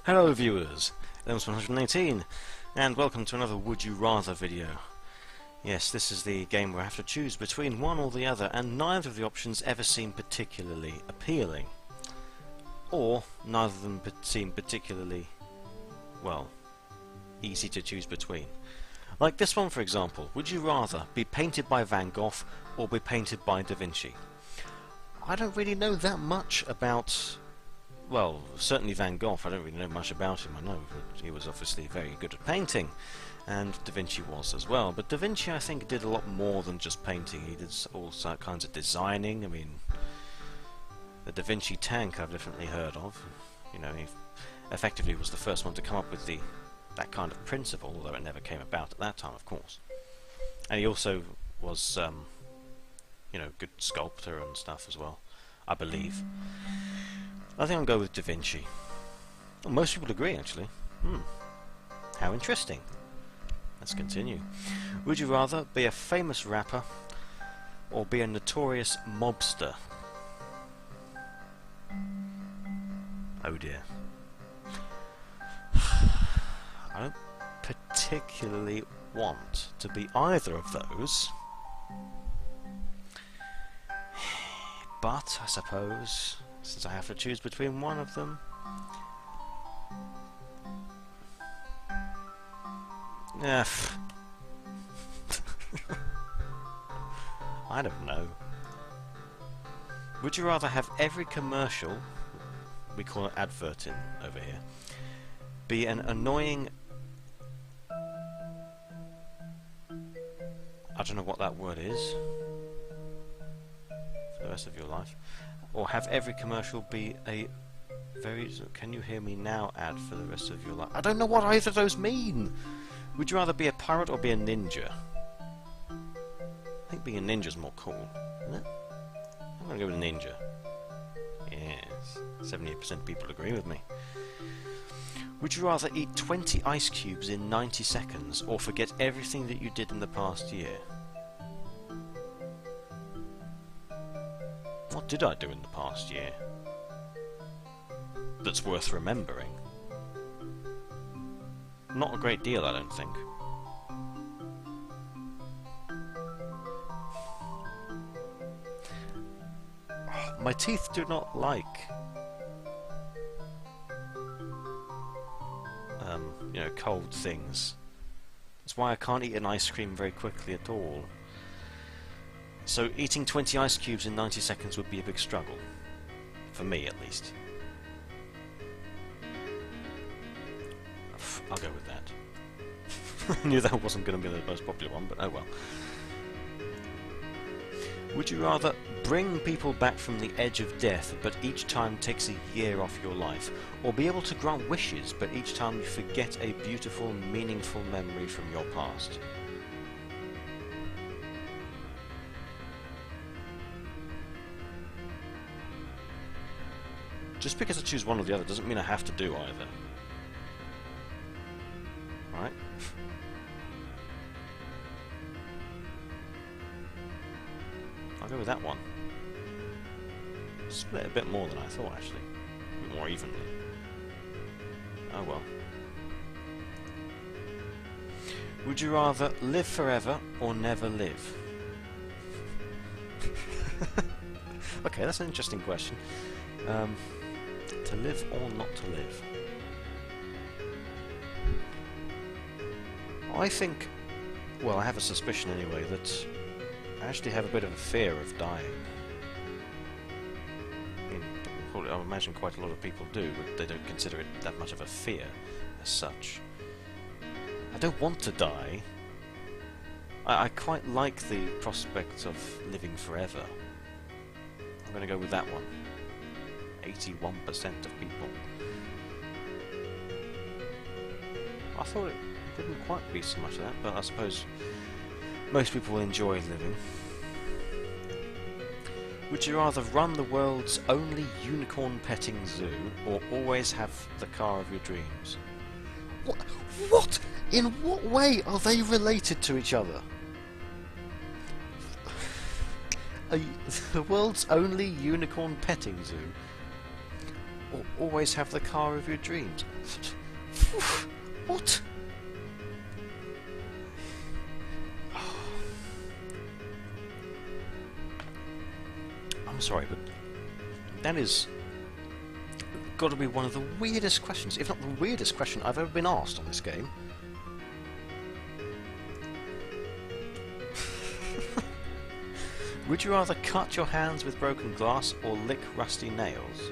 Hello viewers, Lemons118, and welcome to another Would You Rather video. Yes, this is the game where I have to choose between one or the other, and neither of the options ever seem particularly appealing. Or, neither of them seem particularly, well, easy to choose between. Like this one for example, would you rather be painted by Van Gogh or be painted by Da Vinci? I don't really know that much about, well, certainly Van Gogh. I don't really know much about him. I know that he was obviously very good at painting, and Da Vinci was as well. But Da Vinci, I think, did a lot more than just painting. He did all kinds of designing. I mean, the Da Vinci tank I've definitely heard of. You know, he effectively was the first one to come up with that kind of principle, although it never came about at that time, of course. And he also was, you know, good sculptor and stuff as well, I believe. I think I'll go with Da Vinci. Well, most people agree, actually. How interesting. Let's continue. Would you rather be a famous rapper or be a notorious mobster? Oh dear. I don't particularly want to be either of those. But, I suppose, since I have to choose between one of them, I don't know. Would you rather have every commercial, we call it adverting over here, be an annoying, I don't know what that word is, for the rest of your life, or have every commercial be a very can you hear me now ad for the rest of your life? I don't know what either of those mean. Would you rather be a pirate or be a ninja? I think being a ninja is more cool, isn't it? I'm going to go with ninja. Yes, 78% of people agree with me. Would you rather eat 20 ice cubes in 90 seconds or forget everything that you did in the past year? What did I do in the past year that's worth remembering? Not a great deal, I don't think. My teeth do not like you know, cold things. That's why I can't eat an ice cream very quickly at all. So eating 20 ice cubes in 90 seconds would be a big struggle. For me, at least. I'll go with that. I knew that wasn't going to be the most popular one, but oh well. Would you rather bring people back from the edge of death, but each time takes a year off your life, or be able to grant wishes, but each time you forget a beautiful, meaningful memory from your past? Just because I choose one or the other doesn't mean I have to do either. Right? I'll go with that one. Split a bit more than I thought, actually. A bit more evenly. Oh well. Would you rather live forever or never live? Okay, that's an interesting question. To live or not to live? I think, well, I have a suspicion anyway that I actually have a bit of a fear of dying. I mean, I imagine quite a lot of people do, but they don't consider it that much of a fear as such. I don't want to die. I quite like the prospect of living forever. I'm going to go with that one. 81% of people. I thought it wouldn't quite be so much of that, but I suppose most people enjoy living. Would you rather run the world's only unicorn petting zoo or always have the car of your dreams? What? In what way are they related to each other? The world's only unicorn petting zoo? Or always have the car of your dreams. What? I'm sorry, but that is got to be one of the weirdest questions, if not the weirdest question I've ever been asked on this game. Would you rather cut your hands with broken glass or lick rusty nails?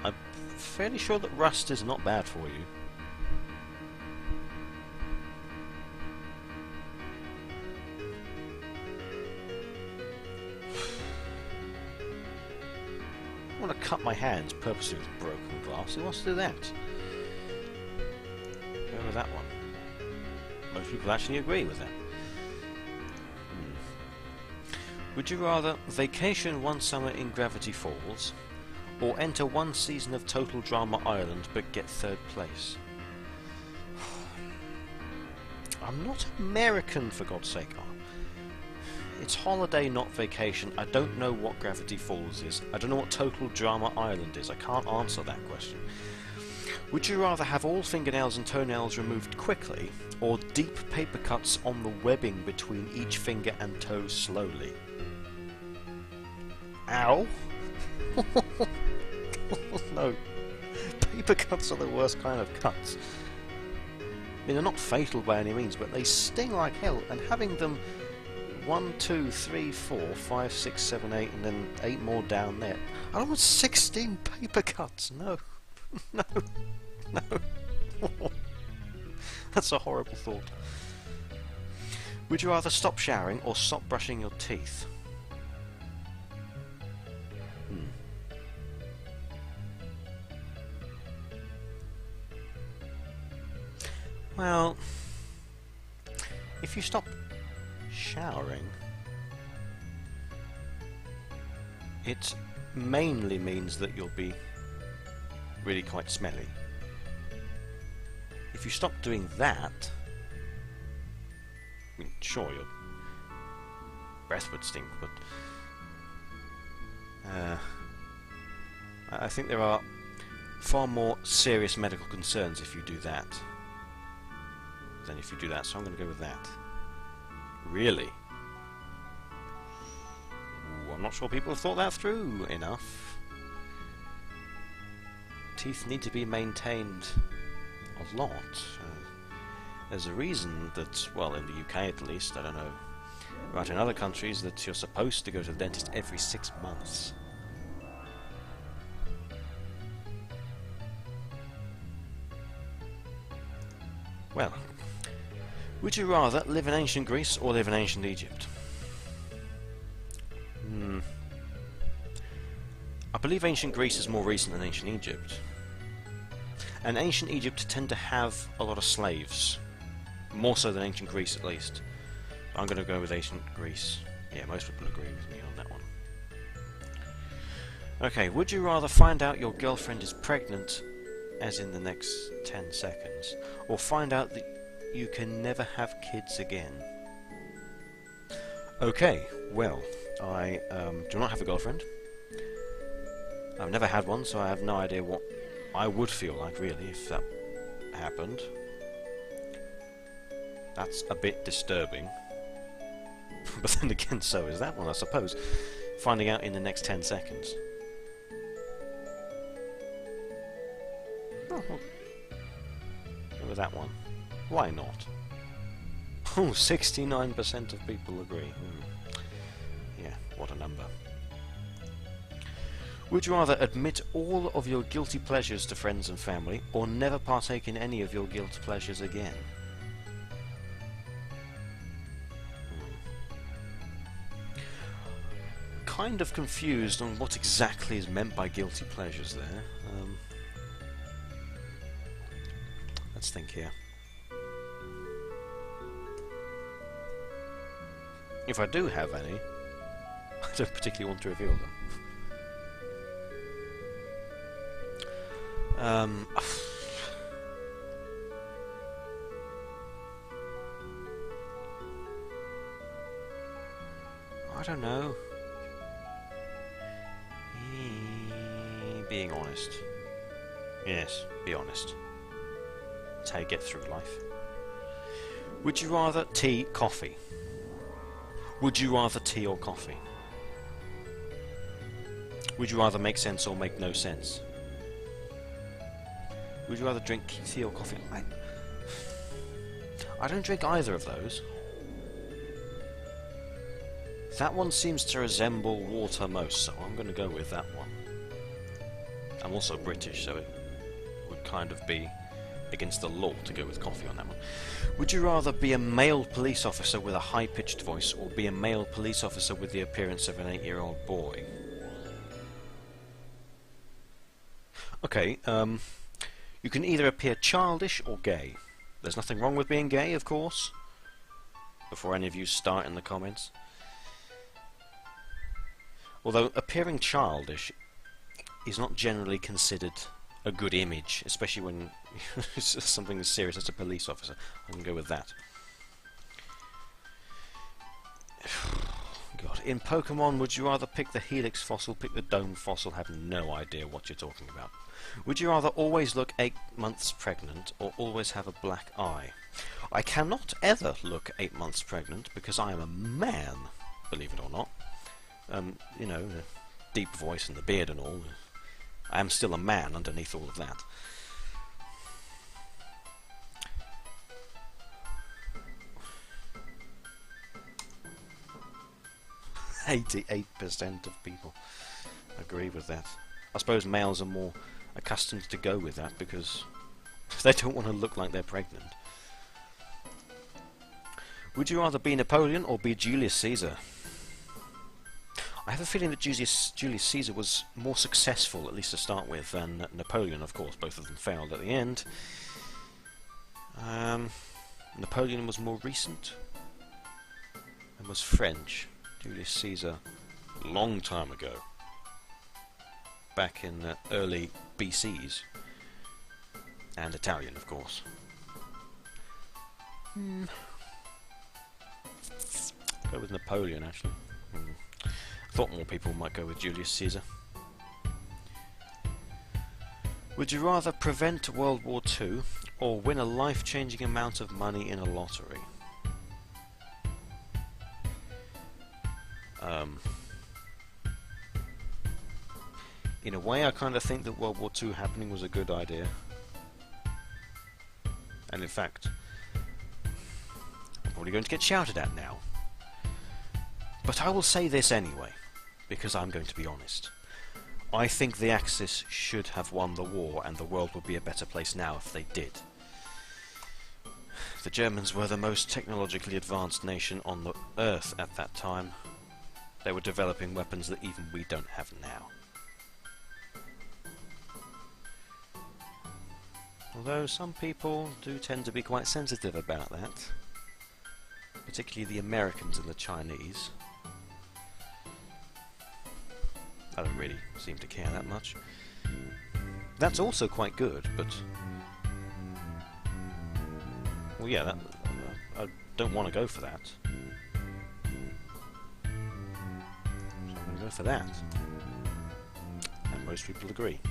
I'm fairly sure that rust is not bad for you. I want to cut my hands purposely with broken glass. Who wants to do that? Go with that one. Most people actually agree with that. Would you rather vacation one summer in Gravity Falls, or enter one season of Total Drama Island but get 3rd place? I'm not American, for God's sake. It's holiday, not vacation. I don't know what Gravity Falls is. I don't know what Total Drama Island is. I can't answer that question. Would you rather have all fingernails and toenails removed quickly, or deep paper cuts on the webbing between each finger and toe slowly? Ow! No. Paper cuts are the worst kind of cuts. I mean, they're not fatal by any means, but they sting like hell, and having them 1, 2, 3, 4, 5, 6, 7, 8, and then 8 more down there. I don't want 16 paper cuts. No. No. No. That's a horrible thought. Would you rather stop showering or stop brushing your teeth? Well, if you stop showering, it mainly means that you'll be really quite smelly. If you stop doing that, I mean, sure, your breath would stink, but I think there are far more serious medical concerns if you do that than if you do that, so I'm going to go with that. Really? Ooh, I'm not sure people have thought that through enough. Teeth need to be maintained a lot. There's a reason that, well, in the UK at least, I don't know, right in other countries, that you're supposed to go to the dentist every 6 months. Well, would you rather live in ancient Greece or live in ancient Egypt? I believe ancient Greece is more recent than ancient Egypt. And ancient Egypt tend to have a lot of slaves. More so than ancient Greece, at least. I'm going to go with ancient Greece. Yeah, most people agree with me on that one. Okay, would you rather find out your girlfriend is pregnant, as in the next 10 seconds, or find out that you can never have kids again? Okay, well, I do not have a girlfriend. I've never had one, so I have no idea what I would feel like, really, if that happened. That's a bit disturbing. But then again, so is that one, I suppose. Finding out in the next 10 seconds. Oh, well, go with that one. Why not? Oh, 69% of people agree. Yeah, what a number. Would you rather admit all of your guilty pleasures to friends and family, or never partake in any of your guilty pleasures again? Kind of confused on what exactly is meant by guilty pleasures there. Let's think here. If I do have any, I don't particularly want to reveal them. I don't know. Being honest. Yes, be honest. That's how you get through life. Would you rather tea, coffee? Would you rather tea or coffee? Would you rather make sense or make no sense? Would you rather drink tea or coffee? I don't drink either of those. That one seems to resemble water most, so I'm going to go with that one. I'm also British, so it would kind of be against the law to go with coffee on that one. Would you rather be a male police officer with a high-pitched voice, or be a male police officer with the appearance of an 8-year-old boy? Okay, you can either appear childish or gay. There's nothing wrong with being gay, of course, before any of you start in the comments. Although appearing childish is not generally considered a good image, especially when it's something as serious as a police officer. I can go with that. God, in Pokemon, would you rather pick the Helix fossil, pick the Dome fossil? Have no idea what you're talking about. Would you rather always look 8 months pregnant or always have a black eye? I cannot ever look 8 months pregnant because I am a man, believe it or not. You know, the deep voice and the beard and all. I am still a man underneath all of that. 88% of people agree with that. I suppose males are more accustomed to go with that because they don't want to look like they're pregnant. Would you rather be Napoleon or be Julius Caesar? I have a feeling that Julius Caesar was more successful, at least to start with, than Napoleon, of course. Both of them failed at the end. Napoleon was more recent and was French. Julius Caesar, a long time ago, back in the early BCs, and Italian, of course. Go with Napoleon, actually. Thought more people might go with Julius Caesar. Would you rather prevent World War II or win a life-changing amount of money in a lottery? In a way, I kind of think that World War II happening was a good idea. And in fact, I'm probably going to get shouted at now. But I will say this anyway, because I'm going to be honest. I think the Axis should have won the war, and the world would be a better place now if they did. The Germans were the most technologically advanced nation on the Earth at that time. They were developing weapons that even we don't have now. Although some people do tend to be quite sensitive about that. Particularly the Americans and the Chinese. I don't really seem to care that much. That's also quite good, but... well, yeah, I don't want to go for that. So I'm going to go for that. And most people agree.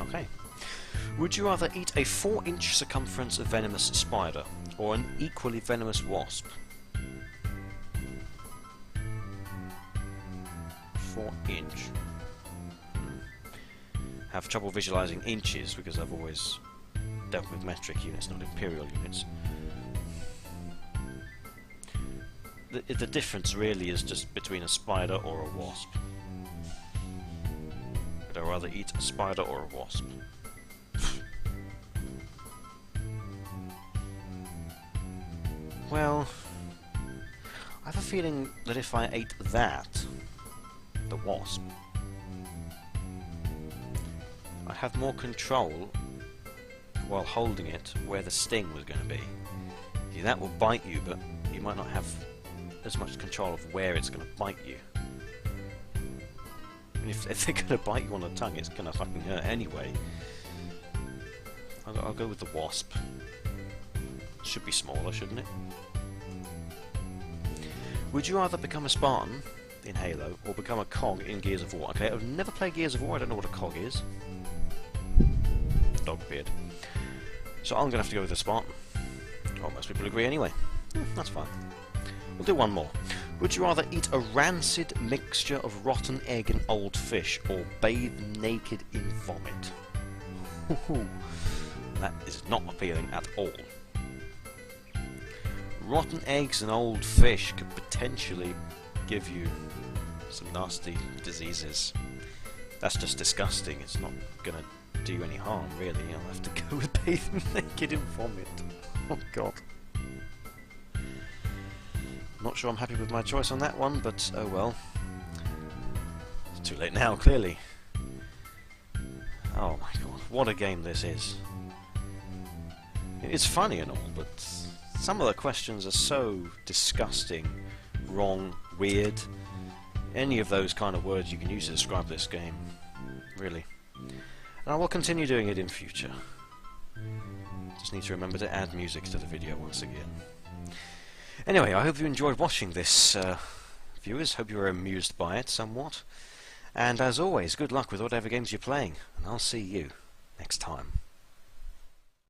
Okay. Would you rather eat a 4-inch circumference venomous spider or an equally venomous wasp? 4-inch. Have trouble visualizing inches because I've always dealt with metric units, not imperial units. The difference really is just between a spider or a wasp. Would I rather eat a spider or a wasp? Well, I have a feeling that if I ate that, the wasp, I'd have more control while holding it where the sting was going to be. See, that will bite you, but you might not have as much control of where it's going to bite you. And if they're going to bite you on the tongue, it's going to fucking hurt anyway. I'll go with the wasp. Should be smaller, shouldn't it? Would you rather become a Spartan in Halo or become a cog in Gears of War? Okay, I've never played Gears of War, I don't know what a cog is. Dog beard. So I'm going to have to go with a Spartan. Well, most people agree anyway. That's fine. We'll do one more. Would you rather eat a rancid mixture of rotten egg and old fish, or bathe naked in vomit? That is not appealing at all. Rotten eggs and old fish could potentially give you some nasty diseases. That's just disgusting. It's not gonna do you any harm, really. I'll have to go with bathing naked in vomit. Oh god. Not sure I'm happy with my choice on that one, but oh well. It's too late now, clearly. Oh my god, what a game this is. It's funny and all, but some of the questions are so disgusting, wrong, weird. Any of those kind of words you can use to describe this game. Really. And I will continue doing it in future. Just need to remember to add music to the video once again. Anyway, I hope you enjoyed watching this, viewers. Hope you were amused by it somewhat. And as always, good luck with whatever games you're playing. And I'll see you next time.